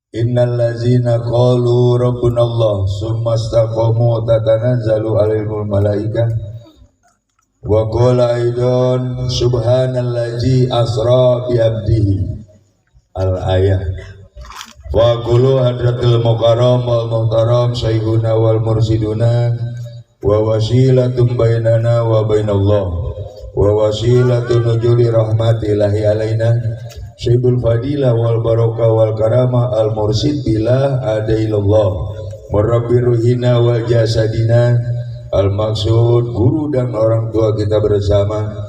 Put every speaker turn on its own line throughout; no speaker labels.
Innal ladzina qalu rabbunallah summa istaqamu tatanazzalu alaihimul malaikah wa qala aidan subhanallazi asra bi abdihi al-ayah wa qulu hadratul mukarram wal muhtaram syaihuna wal mursiduna wa wasilatum bainana wa bainallah wa wasilatun nujuli rahmatillahi alaina Syaibul fadilah wal barakah wal karamah al mursid bilah adailallah Murabbi ruhina wal jasadina al maksud guru dan orang tua kita bersama,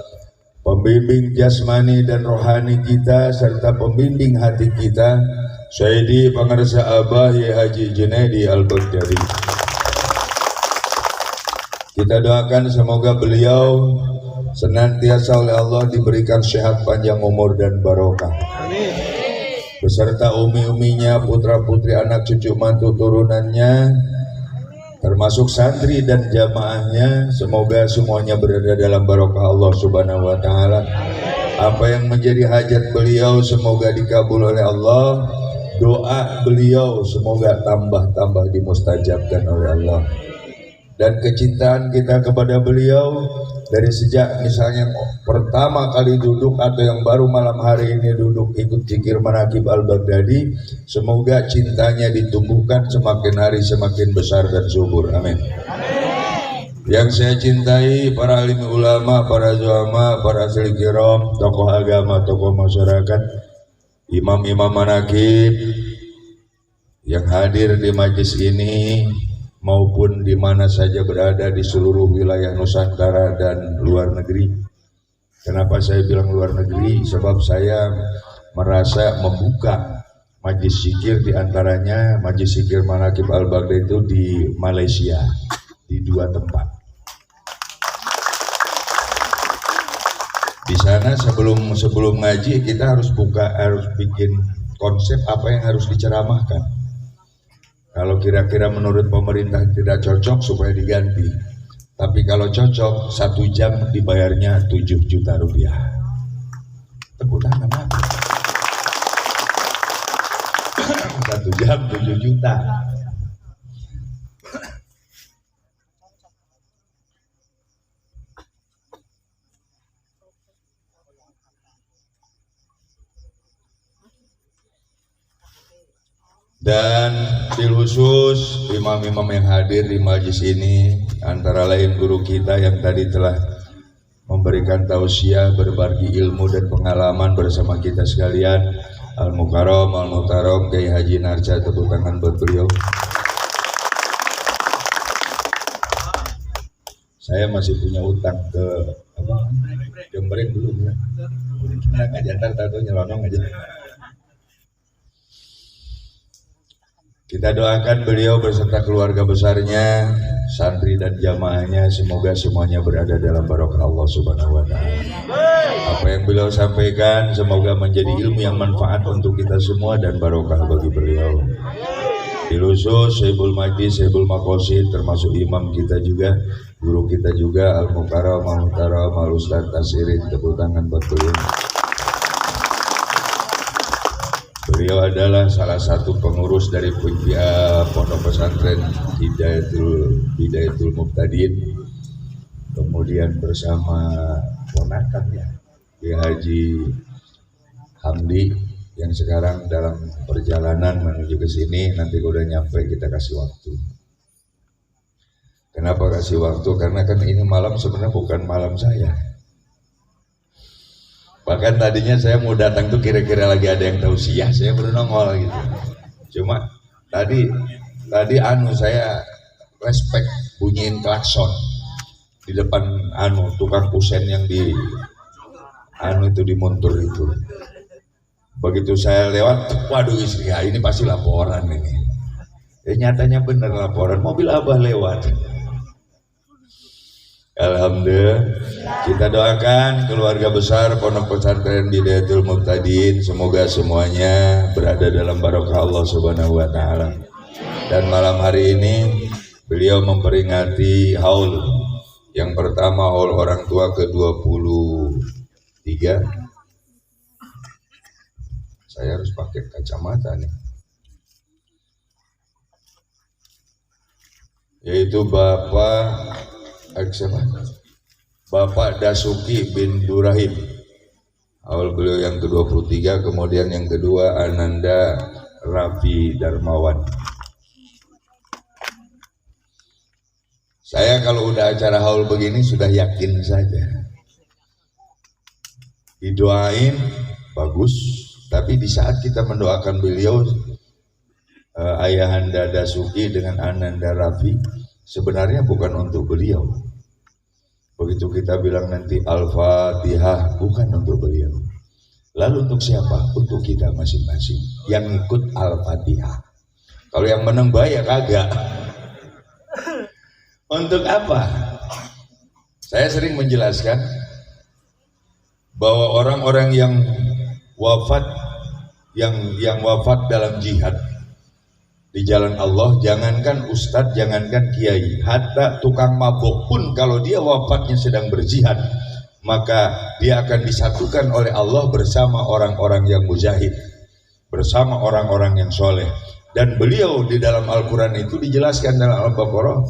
pembimbing jasmani dan rohani kita serta pembimbing hati kita, Sayyidi Pangarsa Abah Yai Haji Junaidi Al-Baghdadi. Kita doakan semoga beliau senantiasa oleh Allah diberikan sehat panjang umur dan barokah. Amin. Beserta umi-uminya, putra-putri, anak cucu mantu turunannya, termasuk santri dan jamaahnya, semoga semuanya berada dalam barokah Allah Subhanahu wa taala. Apa yang menjadi hajat beliau semoga dikabul oleh Allah. Doa beliau semoga tambah-tambah dimustajabkan oleh Allah. Dan kecintaan kita kepada beliau dari sejak misalnya pertama kali duduk atau yang baru malam hari ini duduk ikut zikir manaqib Al-Baghdadi, semoga cintanya ditumbuhkan semakin hari semakin besar dan subur. Amin. Yang saya cintai para alim ulama, para zuama, para asli kiram, tokoh agama, tokoh masyarakat, imam-imam manaqib yang hadir di majlis ini maupun di mana saja berada di seluruh wilayah Nusantara dan luar negeri. Kenapa saya bilang luar negeri? Sebab saya merasa membuka majlis zikir, di antaranya majlis zikir manaqib Al-Baghdadi itu di Malaysia, di 2 tempat. Di sana sebelum ngaji kita harus bikin konsep apa yang harus diceramahkan. Kalau kira-kira menurut pemerintah tidak cocok supaya diganti. Tapi kalau cocok 1 jam dibayarnya 7 juta rupiah. Tepuk tangan apa? 1 jam 7 juta. Dan bil khusus imam-imam yang hadir di majlis ini, antara lain guru kita yang tadi telah memberikan tausiah, berbagi ilmu dan pengalaman bersama kita sekalian, Al-Mukarram, Al-Muhtaram, Kiai Haji Narca, tepuk tangan buat beliau. Saya masih punya utang ke Jembreng dulu ya. Nggak jantar tahu nyelonong aja. Kita doakan beliau beserta keluarga besarnya, santri dan jamaahnya, semoga semuanya berada dalam barokah Allah Subhanahu wa taala. Apa yang beliau sampaikan semoga menjadi ilmu yang manfaat untuk kita semua dan barokah bagi beliau. Khusus Syaibul Majlis, Syaibul Maqasid, termasuk imam kita juga, guru kita juga, Al-Mukarram, Al-Muhtaram, Al-Ustaz Tasirin, tepuk tangan buat beliau. Beliau adalah salah satu pengurus dari Pondok Pesantren Hidayatul Muqtadin. Kemudian bersama ponakannya Kiai Haji Hamdi yang sekarang dalam perjalanan menuju ke sini. Nanti udah nyampe kita kasih waktu. Kenapa kasih waktu? Karena kan ini malam sebenarnya bukan malam saya. Bahkan tadinya saya mau datang tuh kira-kira lagi ada yang tausiah, saya baru nongol gitu. Cuma tadi saya respect bunyiin klakson di depan tukang kusen yang di itu di Montur itu. Begitu saya lewat, waduh istri, ini pasti laporan ini. Nyatanya bener laporan, mobil Abah lewat. Alhamdulillah, kita doakan keluarga besar Pondok Pesantren Hidayatul Muqtadin, semoga semuanya berada dalam barokah Allah Subhanahu wa taala. Dan malam hari ini beliau memperingati haul yang pertama, haul orang tua ke-23. Saya harus pakai kacamata nih. yaitu Bapak Dasuki bin Durahim. Awal beliau yang ke-23, kemudian yang kedua Ananda Raffi Darmawan. Saya kalau udah acara haul begini sudah yakin saja. Didoain bagus, tapi di saat kita mendoakan beliau Ayahanda Dasuki dengan Ananda Raffi, sebenarnya bukan untuk beliau. Begitu kita bilang nanti Al-Fatihah, bukan untuk beliau. Lalu untuk siapa? Untuk kita masing-masing yang ikut Al-Fatihah. Kalau yang menang ya kagak. Untuk apa? Saya sering menjelaskan bahwa orang-orang yang wafat dalam jihad di jalan Allah, jangankan ustadz, jangankan kiai, hatta tukang mabuk pun kalau dia wafatnya sedang berjihad, maka dia akan disatukan oleh Allah bersama orang-orang yang mujahid, bersama orang-orang yang soleh. Dan beliau di dalam Al-Quran itu dijelaskan dalam Al-Baqarah,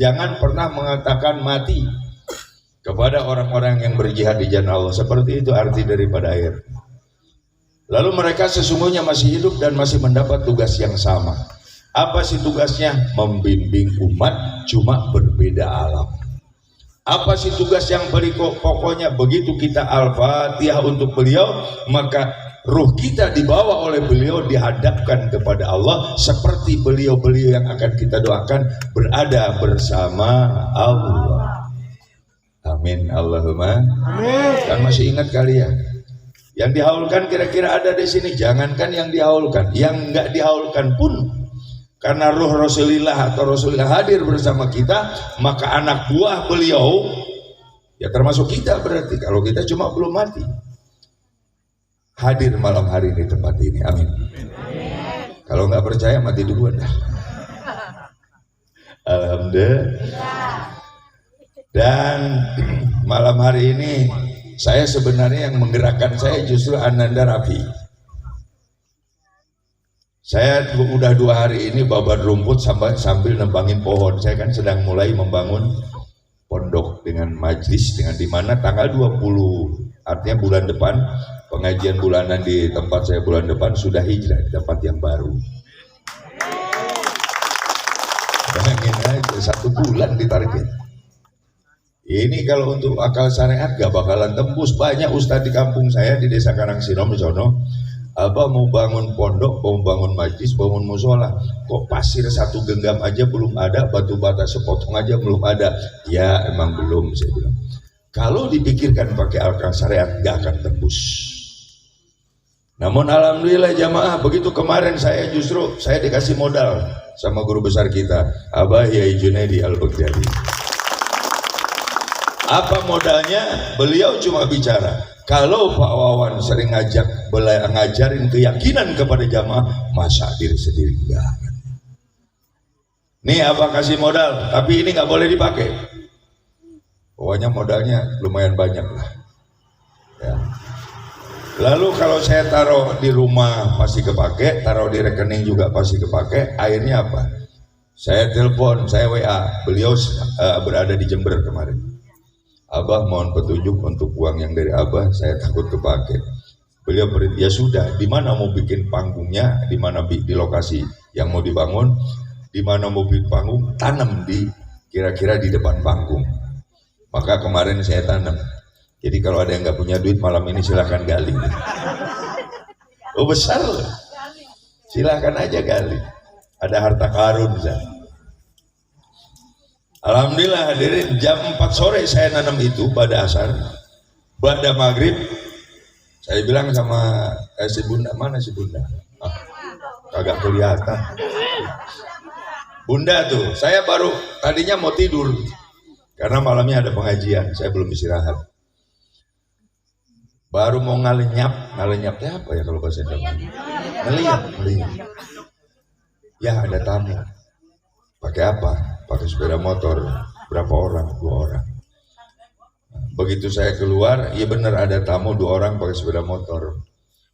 jangan pernah mengatakan mati kepada orang-orang yang berjihad di jalan Allah. Seperti itu arti daripada ayat. Lalu mereka sesungguhnya masih hidup dan masih mendapat tugas yang sama. Apa sih tugasnya? Membimbing umat, cuma berbeda alam. Apa sih tugas yang pokoknya begitu kita Al-Fatihah untuk beliau, maka ruh kita dibawa oleh beliau, dihadapkan kepada Allah seperti beliau-beliau yang akan kita doakan berada bersama Allah. Amin Allahumma amin. Dan masih ingat kalian yang dihaulkan kira-kira ada di sini? Jangankan yang dihaulkan, yang enggak dihaulkan pun, karena ruh Rasulullah atau Rasulullah hadir bersama kita, maka anak buah beliau ya termasuk kita, berarti kalau kita cuma belum mati hadir malam hari di tempat ini. Amin. Kalau nggak percaya mati duluan dah. Alhamdulillah. Dan malam hari ini saya sebenarnya yang menggerakkan saya justru Ananda Raffi. Saya udah 2 hari ini babat rumput sambil nembangin pohon. Saya kan sedang mulai membangun pondok dengan majlis, dengan dimana tanggal 20, artinya bulan depan, pengajian bulanan di tempat saya bulan depan sudah hijrah di tempat yang baru. Bayangin aja 1 bulan ditarget. Ini kalau untuk akal syariat gak bakalan tembus. Banyak ustadz di kampung saya di desa Karangsinom di sono, apa mau bangun pondok, mau bangun majlis, bangun musola, kok pasir 1 genggam aja belum ada, batu bata sepotong aja belum ada. Ya emang belum, saya bilang. Kalau dipikirkan pakai akal syariat gak akan tembus. Namun alhamdulillah jamaah, begitu kemarin saya dikasih modal sama guru besar kita, Abah Yai Junaidi Al-Baghdadi. Apa modalnya? Beliau cuma bicara, kalau Pak Wawan sering ngajarin keyakinan kepada jamaah, masa diri sendiri enggak. Nih Abah kasih modal, tapi ini nggak boleh dipakai. Pokoknya modalnya lumayan banyak lah. Ya. Lalu kalau saya taruh di rumah pasti kepake, taruh di rekening juga pasti kepake. Akhirnya apa? Saya telepon, saya WA, beliau berada di Jember kemarin. Abah mohon petunjuk untuk uang yang dari Abah, saya takut kepake. Beliau ya sudah, di mana mau bikin panggungnya, di mana di lokasi yang mau dibangun, di mana mau bikin panggung, tanam di kira-kira di depan panggung. Maka kemarin saya tanam. Jadi kalau ada yang nggak punya duit malam ini silahkan gali. Oh besar loh. Silahkan aja gali. Ada harta karun misalnya. Alhamdulillah hadirin, jam 4 sore saya nanam itu pada asar, pada maghrib saya bilang sama si bunda, mana si bunda? Kagak kelihatan. Bunda tuh, saya baru tadinya mau tidur karena malamnya ada pengajian, saya belum istirahat. Baru mau ngalenyapnya apa ya kalau bahasa Indonesia? Ngeliat. Ya ada tamu. Pakai apa? Pakai sepeda motor. Berapa orang? 2 orang. Begitu saya keluar, iya benar ada tamu 2 orang pakai sepeda motor.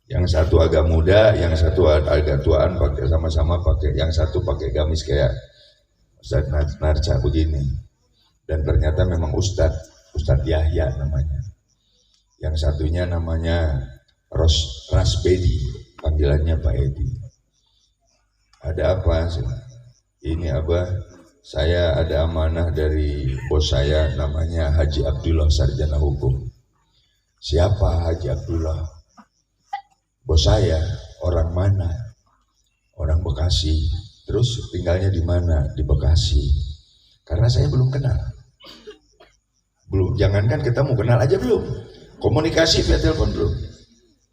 Yang satu agak muda, yang satu agak tuaan, pakai sama-sama pakai. Yang satu pakai gamis kayak Ustadz Narca begini. Dan ternyata memang Ustadz Yahya namanya. Yang satunya namanya Rasbedi, panggilannya Pak Edi. Ada apa? Ini Abah, saya ada amanah dari bos saya namanya Haji Abdullah, sarjana hukum. Siapa Haji Abdullah? Bos saya. Orang mana? Orang Bekasi. Terus tinggalnya di mana? Di Bekasi. Karena saya belum kenal. Belum, jangankan ketemu, kenal aja belum. Komunikasi via telepon belum.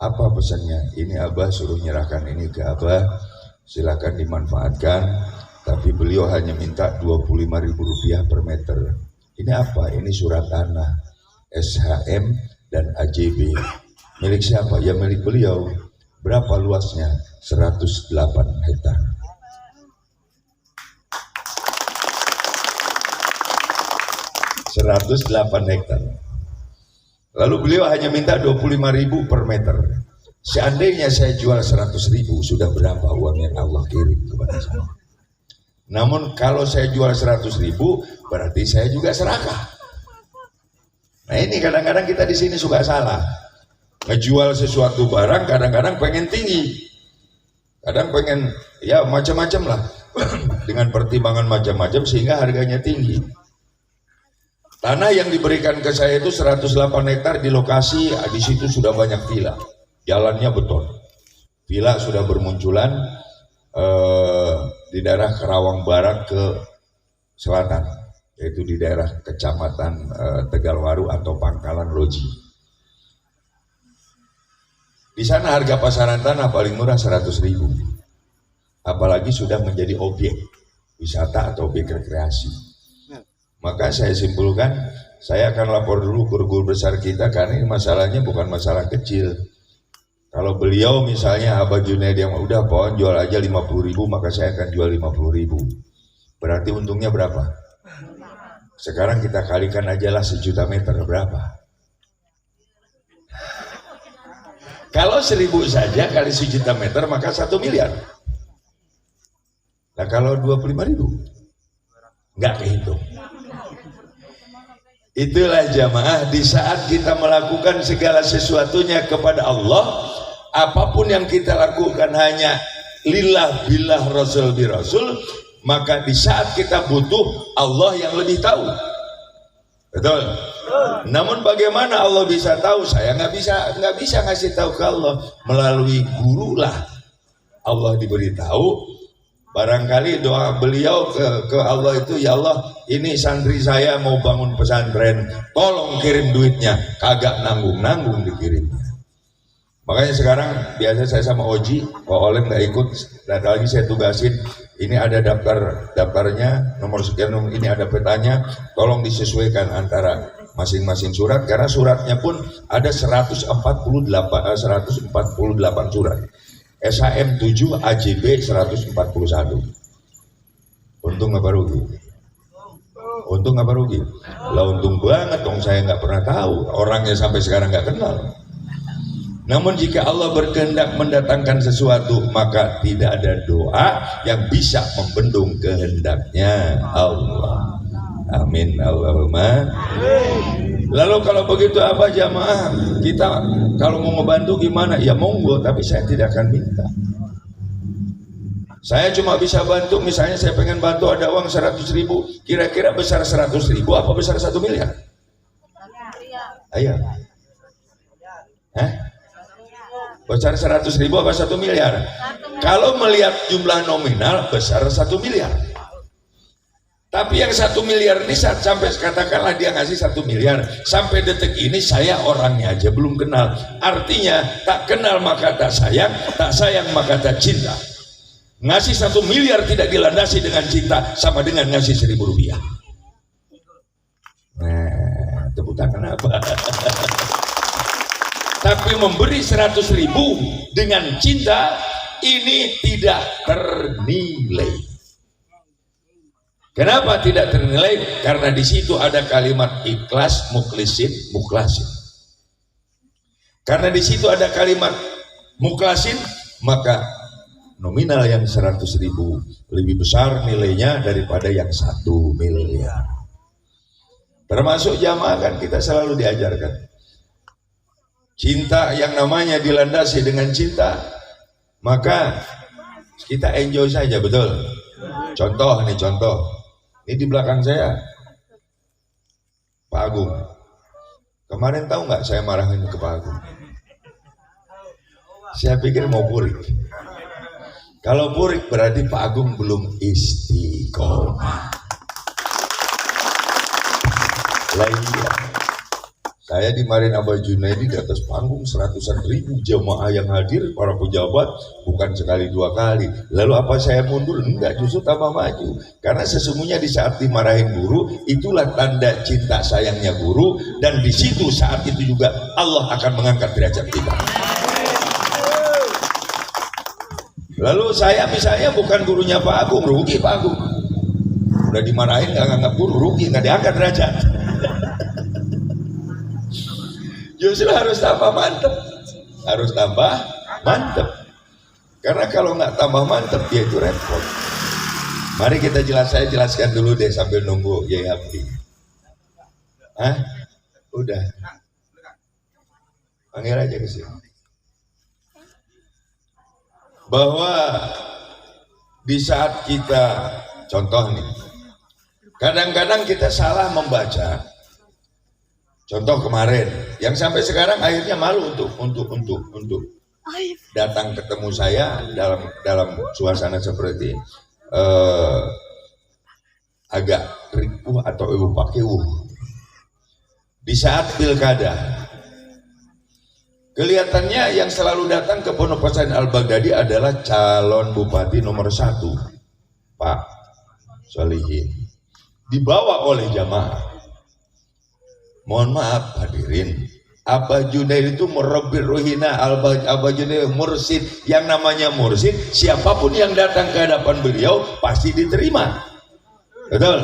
Apa pesannya? Ini Abah suruh nyerahkan ini ke Abah. Silakan dimanfaatkan. Tapi beliau hanya minta Rp25.000 per meter. Ini apa? Ini surat tanah SHM dan AJB. Milik siapa? Ya milik beliau. Berapa luasnya? 108 hektar. 108 hektar. Lalu beliau hanya minta 25.000 per meter. Seandainya saya jual 100.000, sudah berapa uang yang Allah kirim kepada saya? Namun kalau saya jual 100.000, berarti saya juga serakah. Nah ini kadang-kadang kita di sini suka salah. Ngejual sesuatu barang kadang-kadang pengen tinggi. Kadang pengen ya macam-macam lah. Dengan pertimbangan macam-macam sehingga harganya tinggi. Tanah yang diberikan ke saya itu 108 hektar di lokasi, di situ sudah banyak villa. Jalannya beton. Villa sudah bermunculan di daerah Karawang Barat ke selatan, yaitu di daerah Kecamatan Tegalwaru atau Pangkalan Loji. Di sana harga pasaran tanah paling murah 100.000. Apalagi sudah menjadi objek wisata atau objek rekreasi. Maka saya simpulkan, saya akan lapor dulu ke guru besar kita karena ini masalahnya bukan masalah kecil. Kalau beliau misalnya Abah Junaid yang udah pohon jual aja 50.000, maka saya akan jual 50.000. Berarti untungnya berapa? Sekarang kita kalikan aja lah 1 juta meter, berapa? Kalau 1.000 saja kali 1 juta meter maka 1 miliar. Nah kalau 25.000 nggak kehitung. Itulah jamaah, di saat kita melakukan segala sesuatunya kepada Allah, apapun yang kita lakukan hanya lillah billah rasul bi rasul, maka di saat kita butuh Allah yang lebih tahu. Betul? Namun bagaimana Allah bisa tahu? Saya nggak bisa ngasih tahu ke Allah. Melalui guru lah Allah diberitahu. Barangkali doa beliau ke Allah itu, ya Allah, ini santri saya mau bangun pesantren, tolong kirim duitnya. Kagak nanggung dikirimnya. Makanya sekarang biasa saya sama Oji, Pak Olem nggak ikut, dan lagi saya tugasin. Ini ada daftarnya, nomor sekian, ini ada petanya, tolong disesuaikan antara masing-masing surat, karena suratnya pun ada 148 surat. SHM 7, AJB 141. Untung apa rugi? Untung apa rugi? Lah untung banget dong, saya nggak pernah tahu, orangnya sampai sekarang nggak kenal. Namun jika Allah berkehendak mendatangkan sesuatu, maka tidak ada doa yang bisa membendung kehendaknya Allah. Amin Allahumma. Lalu kalau begitu apa jamaah? Kita kalau mau ngebantu gimana? Ya monggo, tapi saya tidak akan minta. Saya cuma bisa bantu, misalnya saya pengen bantu ada uang 100.000, kira-kira besar 100.000 apa besar 1 miliar? Ayo. Besar 100.000 apa 1 miliar? Kalau melihat jumlah nominal besar 1 miliar. Tapi yang 1 miliar ini sampai katakanlah dia ngasih 1 miliar, sampai detik ini saya orangnya aja belum kenal. Artinya tak kenal maka tak sayang maka tak cinta. Ngasih 1 miliar tidak dilandasi dengan cinta sama dengan ngasih 1.000 rupiah. Nah, tepuk tangan apa? Tapi memberi 100.000 dengan cinta ini tidak ternilai. Kenapa tidak ternilai? Karena di situ ada kalimat ikhlas, mukhlasin. Karena di situ ada kalimat mukhlasin, maka nominal yang 100.000 lebih besar nilainya daripada yang 1 miliar. Termasuk jamaah kan kita selalu diajarkan cinta, yang namanya dilandasi dengan cinta, maka kita enjoy saja, betul. Contoh, ini di belakang saya Pak Agung. Kemarin tahu nggak saya marahin ke Pak Agung? Saya pikir mau purik. Kalau purik berarti Pak Agung belum istiqomah. Lainnya, saya dimarahin Abah Junaidi di atas panggung, 100.000 jemaah yang hadir, para pejabat, bukan sekali 2 kali. Lalu apa saya mundur? Enggak, justru tambah maju. Karena sesungguhnya di saat dimarahin guru, itulah tanda cinta sayangnya guru, dan di situ saat itu juga Allah akan mengangkat derajat kita. Lalu saya misalnya bukan gurunya Pak Agung, rugi Pak Agung. Udah dimarahin nggak nganggap guru, rugi, nggak diangkat derajat. Justru harus tambah mantep, karena kalau nggak tambah mantep dia itu repot. Mari kita saya jelaskan dulu deh sambil nunggu Yai Abdi. Udah, panggil aja ke sini. Bahwa di saat kita, contoh nih, kadang-kadang kita salah membaca. Contoh kemarin, yang sampai sekarang akhirnya malu untuk datang ketemu saya dalam suasana seperti agak ripuh atau pakewuh. Di saat pilkada, kelihatannya yang selalu datang ke Pondok Pesantren Al-Baghdadi adalah calon bupati nomor 1, Pak Solihin, dibawa oleh jamaah. Mohon maaf hadirin, Abah Junaid itu merabbi ruhina, Abah Junaid mursid. Yang namanya mursid, siapapun yang datang ke hadapan beliau pasti diterima, betul?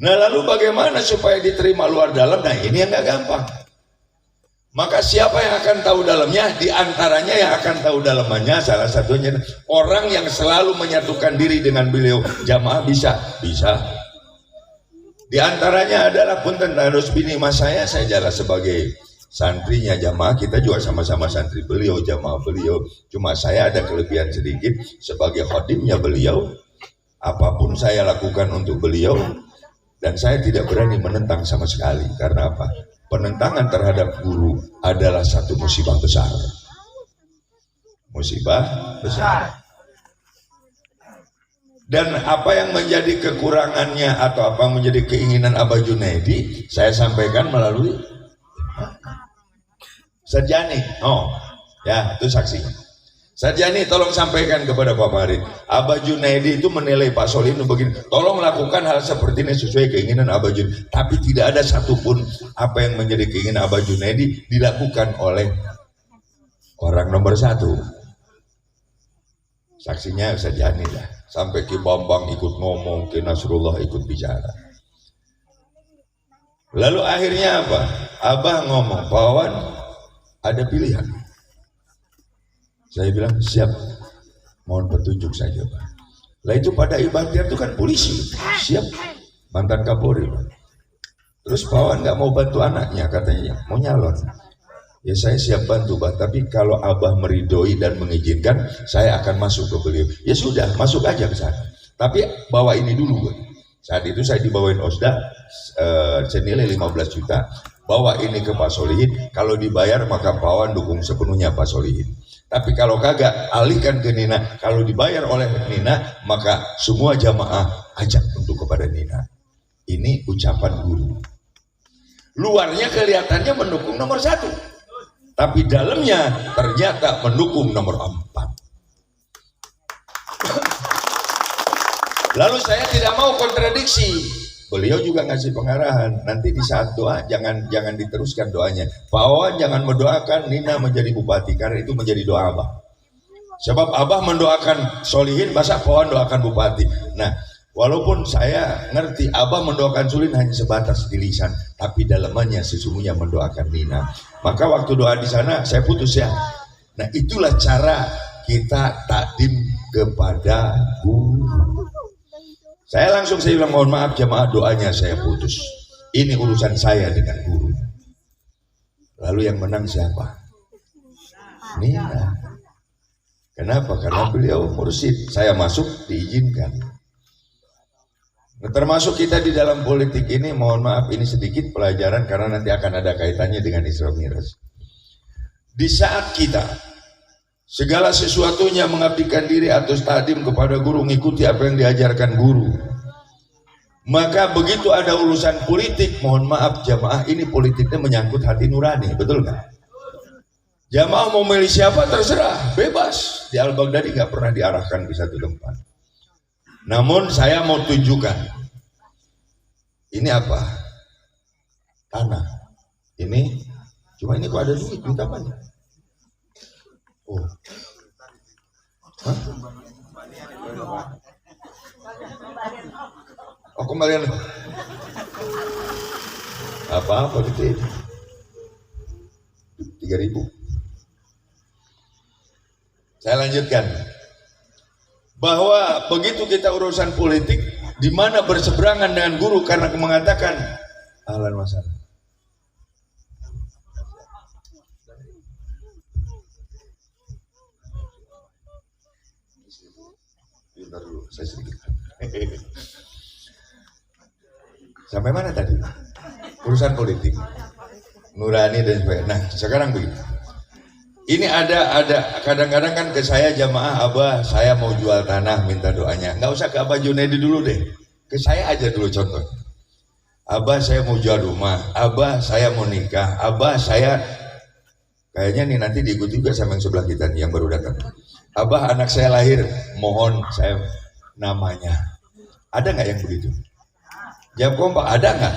Nah lalu bagaimana supaya diterima luar dalam? Nah ini yang gak gampang. Maka siapa yang akan tahu dalamnya? Di antaranya yang akan tahu dalamannya salah satunya orang yang selalu menyatukan diri dengan beliau. Jamaah bisa. Di antaranya adalah punten harus bini mas saya jelas sebagai santrinya jamaah, kita juga sama-sama santri beliau, jamaah beliau. Cuma saya ada kelebihan sedikit sebagai khodimnya beliau. Apapun saya lakukan untuk beliau, dan saya tidak berani menentang sama sekali. Karena apa? Penentangan terhadap guru adalah satu musibah besar. Musibah besar. Dan apa yang menjadi kekurangannya atau apa yang menjadi keinginan Abah Junaidi, saya sampaikan melalui Sarjani. Oh, ya itu saksinya. Sarjani tolong sampaikan kepada Pak Marid, Abah Junaidi itu menilai Pak Solihin begini, tolong lakukan hal seperti ini sesuai keinginan Abah Junaidi. Tapi tidak ada satupun apa yang menjadi keinginan Abah Junaidi dilakukan oleh orang nomor 1. Saksinya Sarjani lah. Sampai Ki Bambang ikut ngomong, Ki Nasrullah ikut bicara. Lalu akhirnya apa? Abah ngomong, Pak Wawan ada pilihan. Saya bilang siap, mohon petunjuk saja Pak. Lah itu pada Ibatiar itu kan polisi, siap, mantan Kapolri. Terus Pak Wawan nggak mau bantu anaknya, katanya mau nyalon. Ya saya siap bantu Pak, tapi kalau Abah meridoi dan mengizinkan, saya akan masuk ke beliau. Ya sudah, masuk aja ke sana. Tapi bawa ini dulu Pak. Saat itu saya dibawain Osda senilai 15 juta. Bawa ini ke Pak Solihin, kalau dibayar maka Pak Wawan dukung sepenuhnya Pak Solihin. Tapi kalau kagak, alihkan ke Nina. Kalau dibayar oleh Nina, maka semua jamaah ajak untuk kepada Nina. Ini ucapan guru. Luarnya kelihatannya mendukung nomor 1. Tapi dalamnya ternyata mendukung nomor 4. Lalu saya tidak mau kontradiksi. Beliau juga ngasih pengarahan. Nanti di saat doa jangan diteruskan doanya. Pak Wawan jangan mendoakan Nina menjadi bupati karena itu menjadi doa Abah. Sebab Abah mendoakan Solihin, masa Pak Wawan doakan bupati. Nah, walaupun saya ngerti Abah mendoakan Solihin hanya sebatas di lisan, tapi dalamannya sesungguhnya mendoakan Nina. Maka waktu doa di sana saya putus ya. Nah itulah cara kita takdim kepada guru. Saya bilang mohon maaf jamaah, doanya saya putus. Ini urusan saya dengan guru. Lalu yang menang siapa? Nina. Kenapa? Karena beliau mursyid. Saya masuk diizinkan. Nah, termasuk kita di dalam politik ini, mohon maaf ini sedikit pelajaran karena nanti akan ada kaitannya dengan Isra Mi'raj. Di saat kita segala sesuatunya mengabdikan diri atau takdim kepada guru, mengikuti apa yang diajarkan guru, maka begitu ada urusan politik, mohon maaf jamaah, ini politiknya menyangkut hati nurani, betul nggak? Jamaah mau milih siapa terserah, bebas. Di Al-Baghdadi nggak pernah diarahkan di satu tempat. Namun saya mau tunjukkan, ini apa? Tanah. Ini, cuma ini kok ada duit apanya? Oh, hah? Oh kembalian apa gitu ini 3.000. Saya lanjutkan bahwa begitu kita urusan politik di mana berseberangan dengan guru karena mengatakan ahlan masalah. Bentar dulu, saya sedikit. Sampai mana tadi? Urusan politik, nurani dan sebagainya. Nah, sekarang begini. Ini ada kadang-kadang kan ke saya jamaah, Abah saya mau jual tanah minta doanya. Nggak usah ke Abah Junaidi dulu deh. Ke saya aja dulu contoh. Abah saya mau jual rumah, Abah saya mau nikah, Abah saya kayaknya nih nanti diikuti juga sama yang sebelah kita nih yang baru datang. Abah anak saya lahir, mohon saya namanya. Ada nggak yang begitu? Jawab kompak, ada nggak?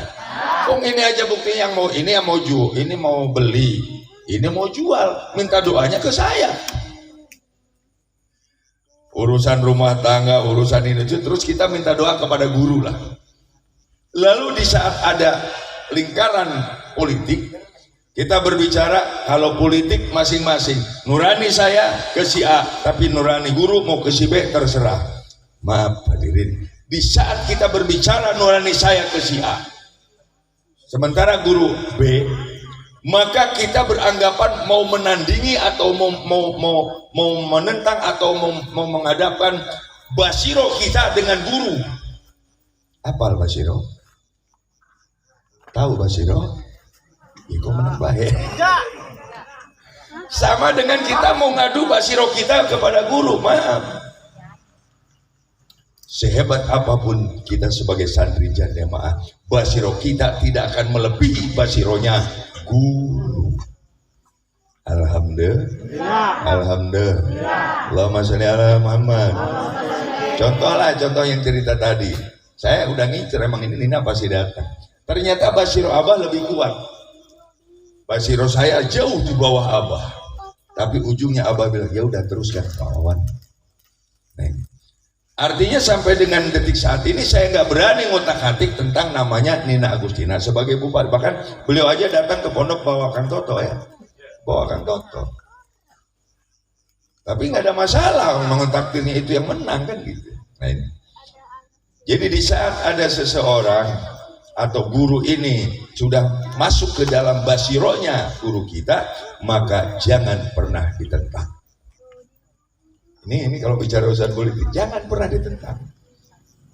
Kok ini aja bukti yang mau ini yang mau jual, ini mau beli, ini mau jual, minta doanya ke saya. Urusan rumah tangga, urusan ini terus kita minta doa kepada guru lah. Lalu di saat ada lingkaran politik, kita berbicara kalau politik masing-masing. Nurani saya ke si A, tapi nurani guru mau ke si B terserah. Maaf hadirin, di saat kita berbicara nurani saya ke si A, sementara guru B, maka kita beranggapan mau menandingi atau mau menentang atau mau menghadapkan basiro kita dengan guru. Apa basiro? Tahu basiro? Iku menang baik. Sama dengan kita mau ngadu basiro kita kepada guru, maaf. Sehebat apapun kita sebagai santri jamaah, basiro kita tidak akan melebihi basironya guru. Alhamdulillah. Alhamdulillah. Allahumma sholli ala Muhammad. Contoh yang cerita tadi. Saya udah ngincer emang ini Nina pasti datang. Ternyata basiro Abah lebih kuat. Basiro saya jauh di bawah Abah. Tapi ujungnya Abah bilang, ya udah teruskan kawan. Artinya sampai dengan detik saat ini saya nggak berani ngotak-atik tentang namanya Nina Agustina sebagai bupati. Bahkan beliau aja datang ke pondok bawakan Toto ya, bawakan Toto. Tapi nggak ada masalah, memang takdirnya itu yang menang kan gitu. Nah ini. Jadi di saat ada seseorang atau guru ini sudah masuk ke dalam basironya guru kita, maka jangan pernah ditentang. Ini kalau bicara urusan politik jangan pernah ditentang.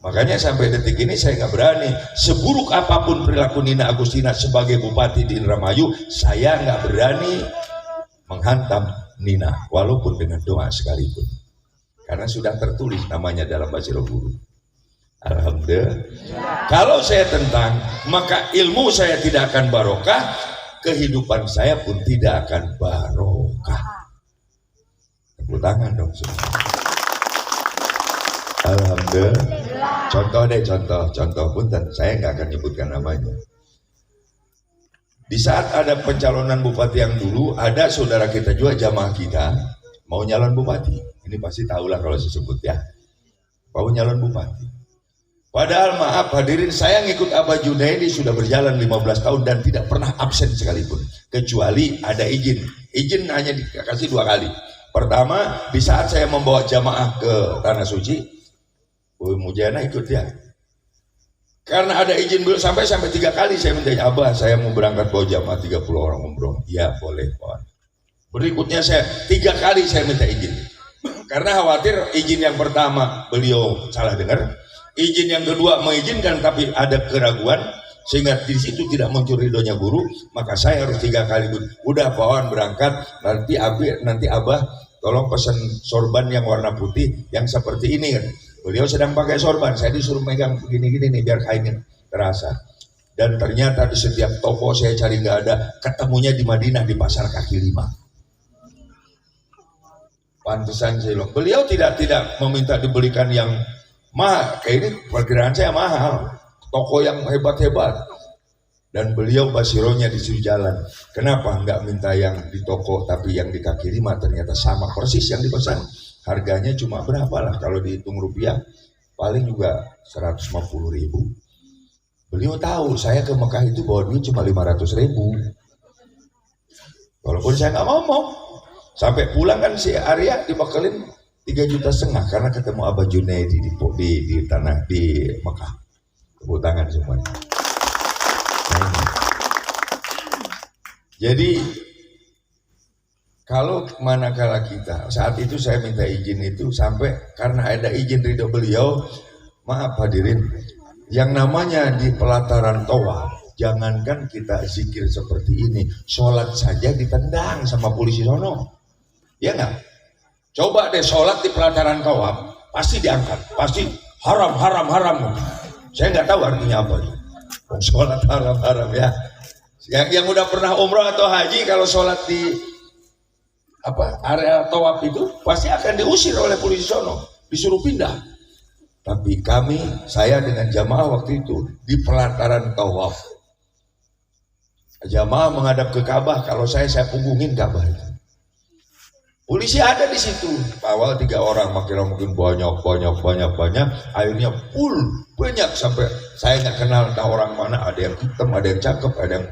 Makanya sampai detik ini saya nggak berani. Seburuk apapun perilaku Nina Agustina sebagai bupati di Indramayu, saya nggak berani menghantam Nina walaupun dengan doa sekalipun. Karena sudah tertulis namanya dalam basiro guru. Alhamdulillah. Kalau saya tentang, maka ilmu saya tidak akan barokah, kehidupan saya pun tidak akan barokah. Tepuk tangan dong semua. Alhamdulillah. Contoh punten, saya nggak akan nyebutkan namanya. Di saat ada pencalonan bupati yang dulu, ada saudara kita juga jamaah kita mau nyalon bupati. Ini pasti tahulah kalau saya sebut ya. Mau nyalon bupati. Padahal maaf hadirin, saya ngikut Abah Junaidi sudah berjalan 15 tahun dan tidak pernah absen sekalipun. Kecuali ada izin hanya dikasih 2 kali. Pertama, di saat saya membawa jamaah ke Tanah Suci, Bu Mujana ikut ya. Karena ada izin beliau sampai 3 kali saya minta, Abah saya mau berangkat bawa jamaah 30 orang umroh. Ya boleh Pak. Berikutnya 3 kali saya minta izin. Karena khawatir izin yang pertama beliau salah dengar, izin yang kedua mengizinkan tapi ada keraguan, sehingga di situ tidak muncul ridhonya guru, maka saya harus 3 kali. Udah Pak Wan berangkat, nanti Abah tolong pesan sorban yang warna putih yang seperti ini kan. Beliau sedang pakai sorban, saya disuruh megang begini-gini nih biar kainnya terasa. Dan ternyata di setiap toko saya cari nggak ada, ketemunya di Madinah di pasar kaki 5. Pantesan saya bilang, beliau tidak meminta dibelikan yang mahal, kayak ini perkiraan saya mahal, toko yang hebat-hebat. Dan beliau basironya disuruh jalan. Kenapa nggak minta yang di toko tapi yang di kaki 5? Ternyata sama persis yang dipesan. Harganya cuma berapa lah kalau dihitung rupiah, paling juga 150.000. Beliau tahu saya ke Mekah itu bawa duit cuma 500.000. Walaupun saya nggak ngomong. Sampai pulang kan si Arya dibekelin 3,5 juta karena ketemu Abah Junaidi di tanah di Mekah. Tepuk tangan semuanya. Jadi kalau manakala kita saat itu saya minta izin itu sampai karena ada izin ridho beliau, maaf hadirin, yang namanya di pelataran tawaf, jangankan kita zikir seperti ini, sholat saja ditendang sama polisi sono, ya nggak? Coba deh sholat di pelataran tawaf, pasti diangkat, pasti haram. Saya nggak tahu artinya apa itu. Sholat haram ya. Yang udah pernah umroh atau haji, kalau sholat di area tawaf itu pasti akan diusir oleh polisi sono, disuruh pindah. Tapi saya dengan jamaah waktu itu di pelataran tawaf, jamaah menghadap ke Ka'bah, kalau saya punggungin Ka'bah itu. Polisi ada di situ. Awal 3 orang, makin banyak, akhirnya full banyak sampai saya nggak kenal entah orang mana, ada yang hitam, ada yang cakep, ada yang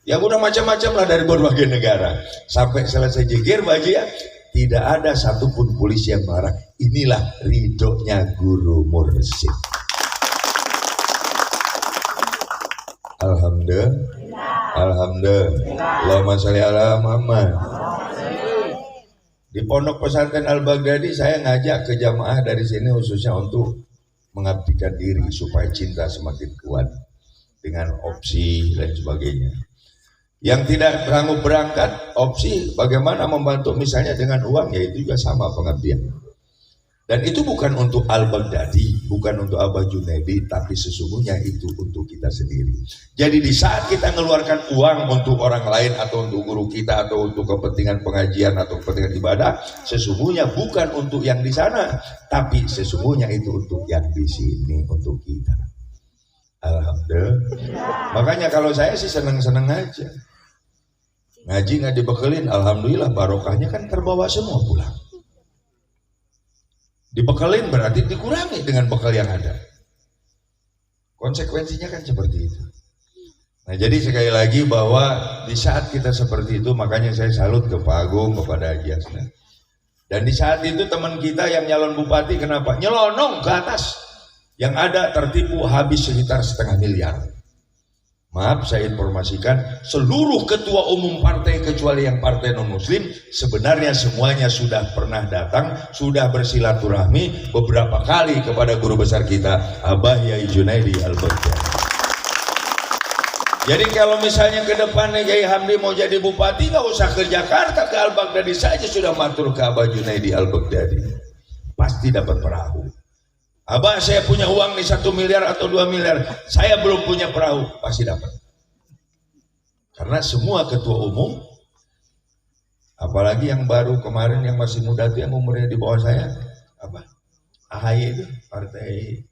ya udah macam-macam lah dari berbagai negara. Sampai selesai jikir baju ya, tidak ada satupun polisi yang marah. Inilah ridhonya guru mursyid. Alhamdulillah. Allahumma sholli ala Muhammad. Di Pondok Pesantren Al-Baghdadi saya ngajak ke jamaah dari sini khususnya untuk mengabdikan diri supaya cinta semakin kuat dengan opsi dan sebagainya. Yang tidak sanggup berangkat, opsi bagaimana membantu misalnya dengan uang, ya itu juga sama pengabdian. Dan itu bukan untuk Al-Baghdadi, bukan untuk Abah Junaidi, tapi sesungguhnya itu untuk kita sendiri. Jadi di saat kita mengeluarkan uang untuk orang lain atau untuk guru kita atau untuk kepentingan pengajian atau kepentingan ibadah, sesungguhnya bukan untuk yang di sana, tapi sesungguhnya itu untuk yang di sini, untuk kita. Alhamdulillah. Makanya kalau saya sih seneng-seneng aja. Ngaji nggak dibekelin, alhamdulillah barokahnya kan terbawa semua pulang. Dibekelin berarti dikurangi dengan bekal yang ada. Konsekuensinya kan seperti itu. Nah jadi sekali lagi bahwa di saat kita seperti itu, makanya saya salut ke Pak Agung, kepada Haji Asna. Dan di saat itu teman kita yang nyalon bupati kenapa? Nyelonong ke atas. Yang ada tertipu habis sekitar 0,5 miliar. Maaf saya informasikan, seluruh ketua umum partai kecuali yang partai non muslim sebenarnya semuanya sudah pernah datang, sudah bersilaturahmi beberapa kali kepada guru besar kita Abah Yai Junaidi Al-Baghdadi. Jadi kalau misalnya ke depannya Yai Hamdi mau jadi bupati, nggak usah ke Jakarta, ke Al-Baghdadi saja sudah matur ke Abah Junaidi Al-Baghdadi, pasti dapat perahu. Abah saya punya uang nih 1 miliar atau 2 miliar, saya belum punya perahu, pasti dapat. Karena semua ketua umum, apalagi yang baru kemarin yang masih muda itu yang umurnya di bawah saya, AHY itu Partai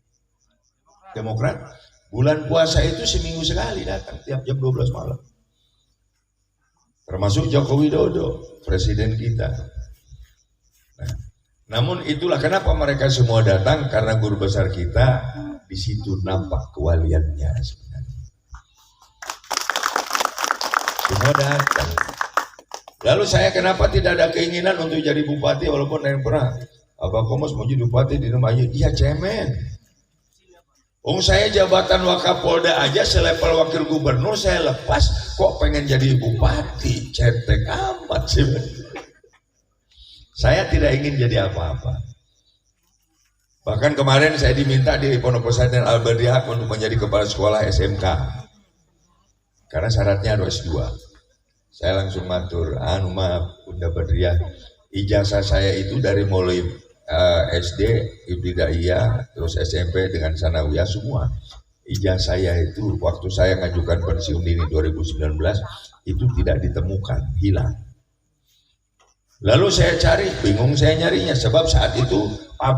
Demokrat, bulan puasa itu seminggu sekali datang tiap jam 12 malam. Termasuk Joko Widodo, presiden kita. Namun itulah kenapa mereka semua datang, karena guru besar kita di situ nampak kewaliannya sebenarnya. Semua datang. Lalu saya kenapa tidak ada keinginan untuk jadi bupati walaupun saya pernah. Abah Komos mau jadi bupati di rumah aja. Iya cemen. Saya jabatan Wakapolda aja selevel wakil gubernur saya lepas, kok pengen jadi bupati? Cetek amat sih. Saya tidak ingin jadi apa-apa. Bahkan kemarin saya diminta di Pondok Pesantren Al-Badiah untuk menjadi kepala sekolah SMK. Karena syaratnya harus S2. Saya langsung matur, maaf Bunda Badriah, ijazah saya itu dari mulai SD, Ibtidaiyah, terus SMP dengan Sanawiyah semua. Ijazah saya itu waktu saya ngajukan pensiun dini 2019 itu tidak ditemukan, hilang. Lalu saya cari, bingung saya nyarinya sebab saat itu pabrik